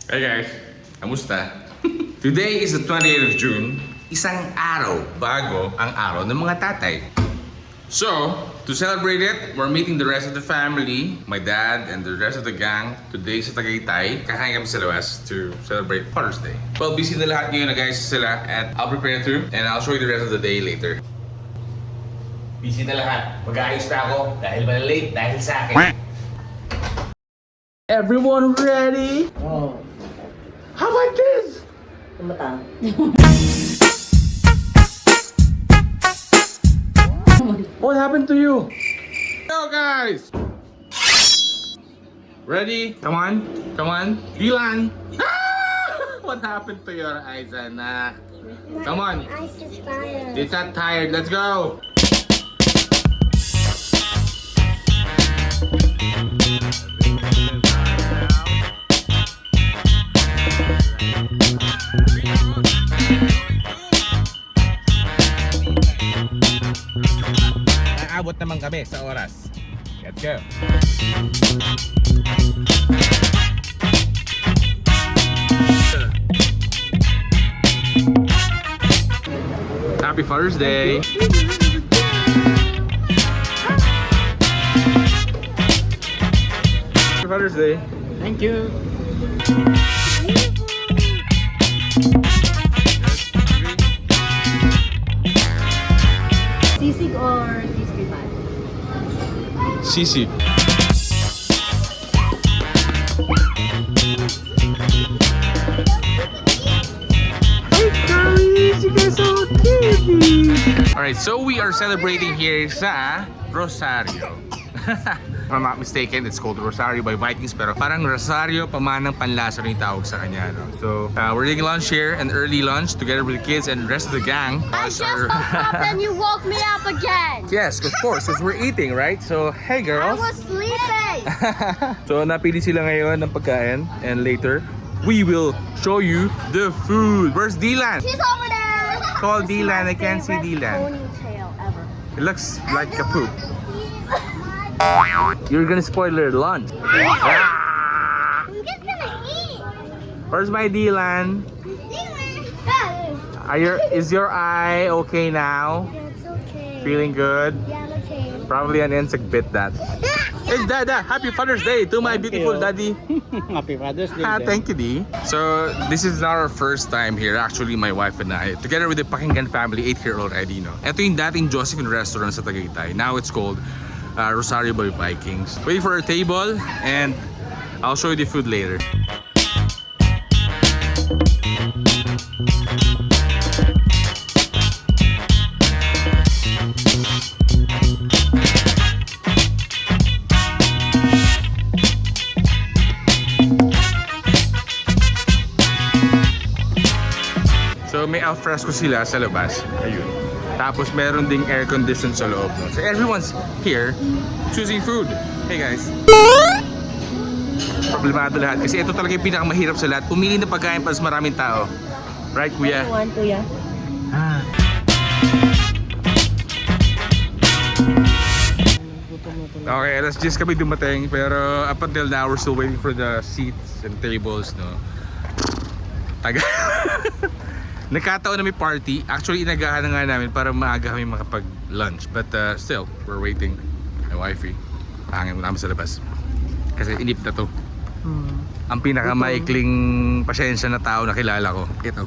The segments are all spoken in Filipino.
Hey guys, kamusta? Today is the 28th of June, isang araw bago ang araw ng mga tatay. So, to celebrate it, we're meeting the rest of the family, my dad and the rest of the gang today sa Tagaytay. Kakain kami sa labas to celebrate Father's Day. Well, busy na lahat ngayon na guys sila and I'll prepare too and I'll show you the rest of the day later. Busy na lahat. Mag-aayos na ako dahil malilate dahil sa akin. Everyone ready? Oh, How about this? tumatang. What happened to you? Go guys! Ready? Come on. Come on. Dylan! Ah! What happened to your eyes, anak? Come on. Ice is fire. It's not tired. Let's go! Naabot naman kami sa oras. Let's go. Happy Father's Day. Happy Father's Day. Thank you. Sisig or crispy pan? Sisig. Alright, so we are celebrating here sa Rosario. If I'm not mistaken, it's called Rosario by Vikings, pero parang Rosario pamanang panlasa rin yung tawag sa kanya. No? So, we're taking lunch here, an early lunch, together with the kids and the rest of the gang. I just woke up and you woke me up again. Yes, of course, because we're eating, right? So, hey I girls. was sleeping. So, napili sila ngayon ng pagkain, and later, we will show you the food. Where's Dylan? She's over there. Call This is Dylan, my I can't see favorite Dylan. Ponytail ever. It looks like a poop. You're gonna spoil your lunch. Ah! I'm just gonna eat. Where's my Dylan? Is your eye okay now? That's okay. Feeling good? Yeah, I'm okay. Probably an insect bit that. Hey Dada, happy Father's Day to my beautiful daddy. Happy Father's Day. Ah, thank you, D. So, this is not our first time here. Actually, my wife and I, together with the Pakinggan family, ate here already, no? Ito yung dating Josephine restaurant sa Tagaytay. Now it's called Rosario by Vikings. Wait for our table and I'll show you the food later. So may alfresco sila sa labas. Ayun. Tapos meron ding air condition sa loob. No? So everyone's here choosing food. Hey guys. Problemado lahat kasi ito talaga yung pinakamahirap sa lahat. Pumili ng pagkain para sa maraming tao. Right, kuya? One, kuya. Ah. Okay, alas 10 kami dumating pero up until now we're still waiting for the seats and tables, no. Taga. Nagkataon na may party. Actually, inagahan na nga namin para maaga kami makapag-lunch. But still, we're waiting. My wifey. Hangin mo namin sa labas. Kasi inip na to. Ang pinakamaikling pasensya na tao na kilala ko. Ito.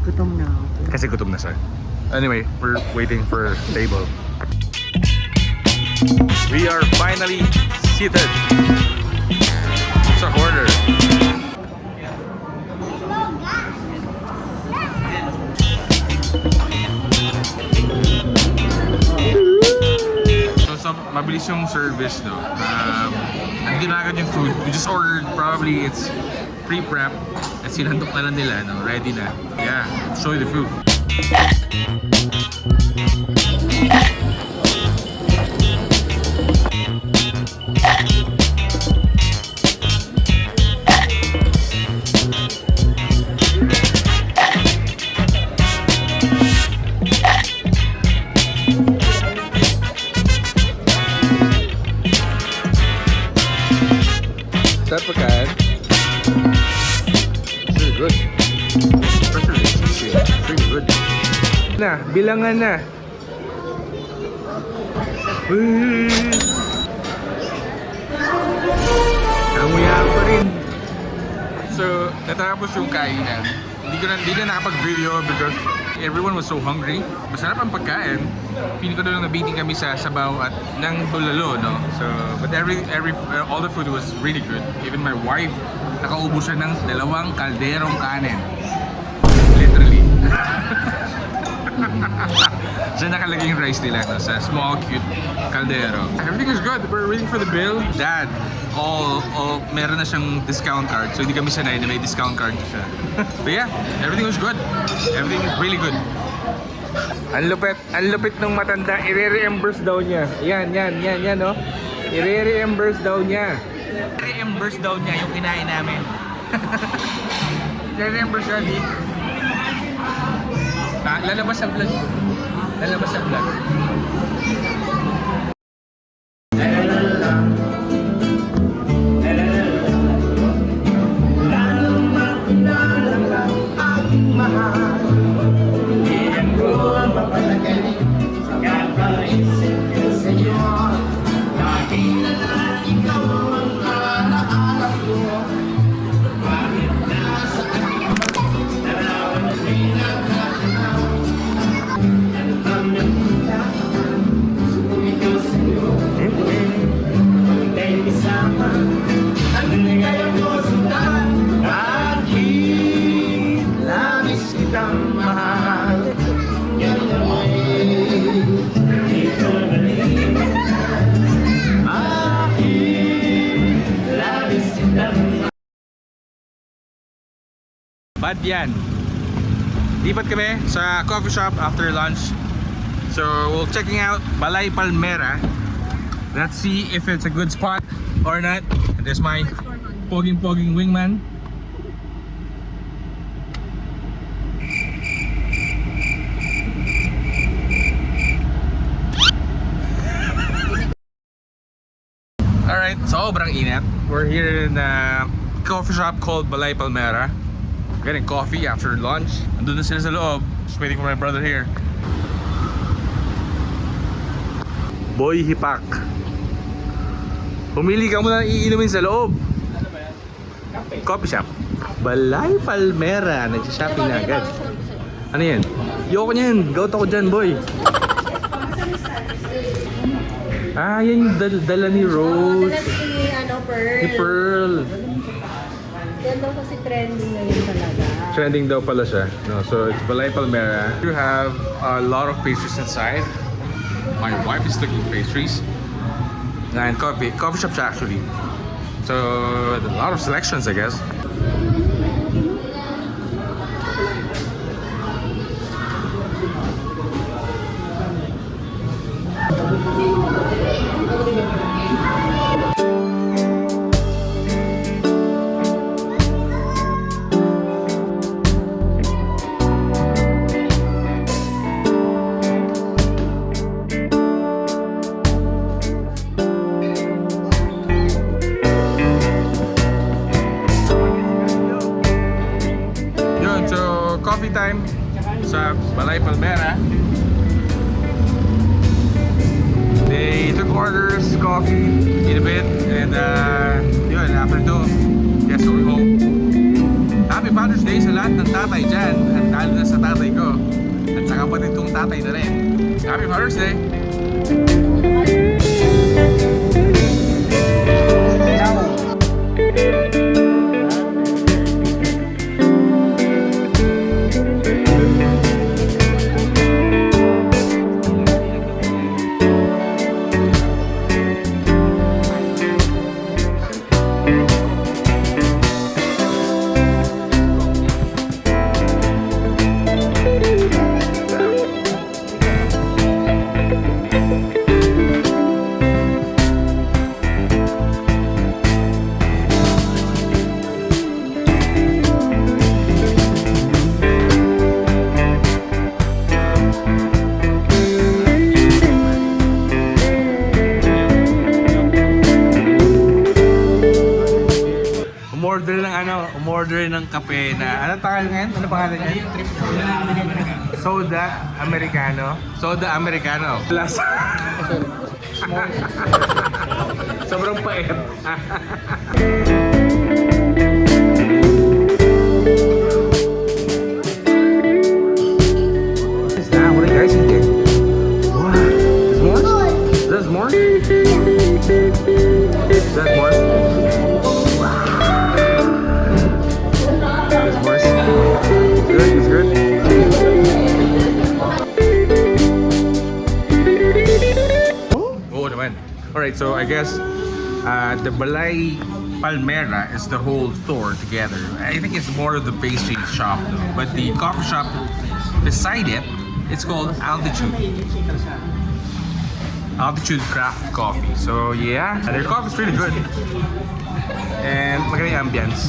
Gutom na ako. Kasi gutom na siya. Anyway, we're waiting for table. We are finally seated sa corner. So mabilis yung service, no. Nandito na agad yung food. We just ordered, probably it's pre-prep. At sinandok na lang nila, no. Ready na. Yeah, let's show you the food. Sarap pagkain. good. Especially the cheese, it's pretty good. Na, bilangan na. Nanguya pa rin. So, natapos yung kainan. Hindi na nakapag-video because everyone was so hungry. Masarap ang pagkain. Feeling ko doon nabiting kami sa sabaw at ng bulalo, no? So, but all the food was really good. Even my wife, nakaubo siya ng 2 kalderong kanin. Literally. Diyan nakalagay yung rice nila, no? Sa small, cute kaldero. Everything is good. We're waiting for the bill. Dad, meron na siyang discount card. So, hindi kami sanay na may discount card siya. But yeah, everything was good. Everything is really good. Ang lupit nung matanda. I-reimburse daw niya. Yan, no? I-reimburse daw niya. I-reimburse daw niya yung kinain namin. I-reimburse siya, di? Lalabas ang vlog. Lalabas ang vlog. Bad yan. Lipat kami sa coffee shop after lunch. So we're checking out Balay Palmera. Let's see if it's a good spot or not. And there's my poging wingman. Alright, sobrang init. We're here in a coffee shop called Balay Palmera. Getting coffee after lunch. Andun na sila sa loob. Just waiting for my brother here. Boy Hipak. Pumili ka muna ng iinumin sa loob. Ano ba yan? Cafe. Coffee shop. Balay Palmera. Nagsishopping na agad. Ano yan? Yoko niyan. Gout ako dyan, boy. Ah, yan yung dala ni Rose. Pearl. Ni Pearl. Yan daw kasi trending ngayon talaga. Trending daw pala siya. No, so it's Balay Palmera. You have a lot of pastries inside. My wife is looking pastries. And coffee shops actually. So a lot of selections, I guess. Coffee time sa Balay Palmera. They took orders, coffee in a bit, and yun, after ito, yes, we're home. Happy Father's Day sa lahat ng tatay dyan, at lalo na sa tatay ko, at sa kapatid kong tatay na rin. Happy Father's Day! umorder ng kape na, ano pangalan ngayon? Ano pangalan ngayon? Soda Americano. Soda Americano. Plus. Sobrang pait. What is that? What are you guys eating? What? There's more? There's more? There's more? There's more? Good, it's good. Oo naman. Alright, so I guess the Balay Palmera is the whole store together. I think it's more of the pastry shop though. But the coffee shop beside it, it's called Altitude. Altitude Craft Coffee. So yeah, their coffee is really good. And maganda yung ambience.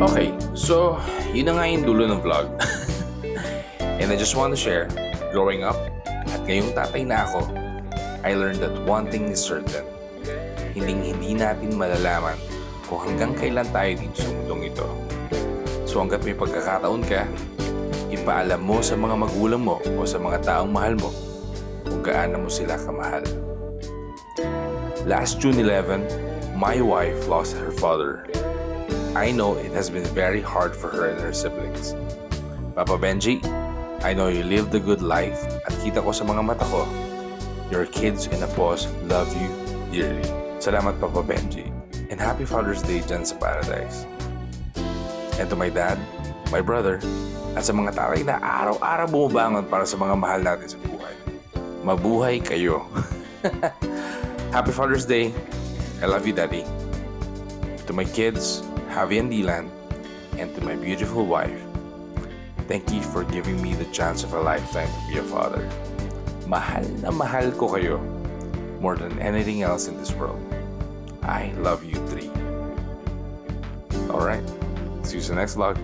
Okay, so yun na nga yung dulo ng vlog. And I just want to share, growing up, at ngayong tatay na ako, I learned that one thing is certain. Hindi natin malalaman kung hanggang kailan tayo dito sa mundong ito. So hanggat may pagkakataon ka, ipaalam mo sa mga magulang mo o sa mga taong mahal mo kung gaano mo sila kamahal. Last June 11, my wife lost her father. I know it has been very hard for her and her siblings. Papa Benji, I know you lived a good life at kita ko sa mga mata ko, your kids and Apos love you dearly. Salamat Papa Benji, and happy Father's Day dyan sa Paradise. And to my dad, my brother, at sa mga tatay na araw-araw bumabangon para sa mga mahal natin sa buhay. Mabuhay kayo. Happy Father's Day. I love you, Daddy. To my kids, Javi and Dylan, and to my beautiful wife, thank you for giving me the chance of a lifetime to be a father. Mahal na mahal ko kayo more than anything else in this world. I love you three. Alright, see you in the next vlog.